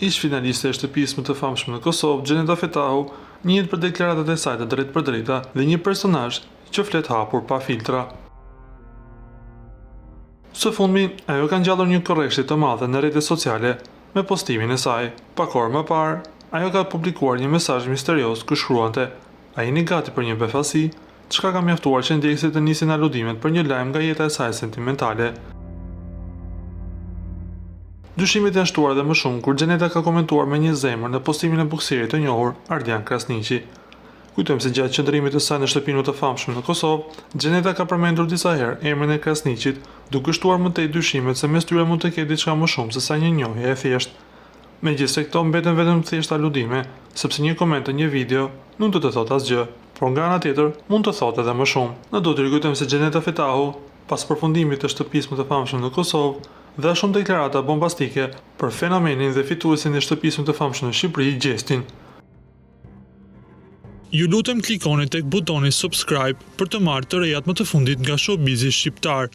Ish finaliste e shtëpisë më të famshme në Kosovë, Gjeneta Fetahu, njihet për deklaratat e saj të drejtë për drejta dhe një personazh që flet hapur pa filtra. Së fundmi, ajo ka ngjallur një korrekshit të madhe në rrjetet sociale me postimin e saj. Pak orë më parë, ajo ka publikuar një mesazh misterios ku shkruante: "A jeni gati për një befasi?", çka ka mjaftuar që ndjekësit të nisin aludimet për një lajm nga jeta e saj sentimentale. Dyshimet janë shtuar dhe më shumë kur Gjeneta ka komentuar me një zemër në postimin e buksirit të njohur Ardian Krasniqi. Kujtojmë se gjatë qëndrimit të saj në shtëpinë më të famshme në Kosovë, Gjeneta ka përmendur disa herë emrin e Krasniqit, duke shtuar më tej dyshimet se mes tyre mund të ketë diçka më shumë se sa një njohje e thjeshtë. Megjithëse këto mbeten vetëm thjesht aludime, sepse një koment të një video nuk do të thotë asgjë, por nga ana tjetër mund të thotë edhe më shumë. Ne do të rikujtojmë se Gjeneta Fetahu, pas përfundimit të shtëpisë më të famshme në Kosovë, dha shumë deklarata bombastike për fenomenin dhe fituesin e shtëpisë më të famshme në Shqipëri, Gjestin. Ju lutem klikoni tek butoni subscribe për të marrë të rejat më të fundit nga showbizi shqiptar.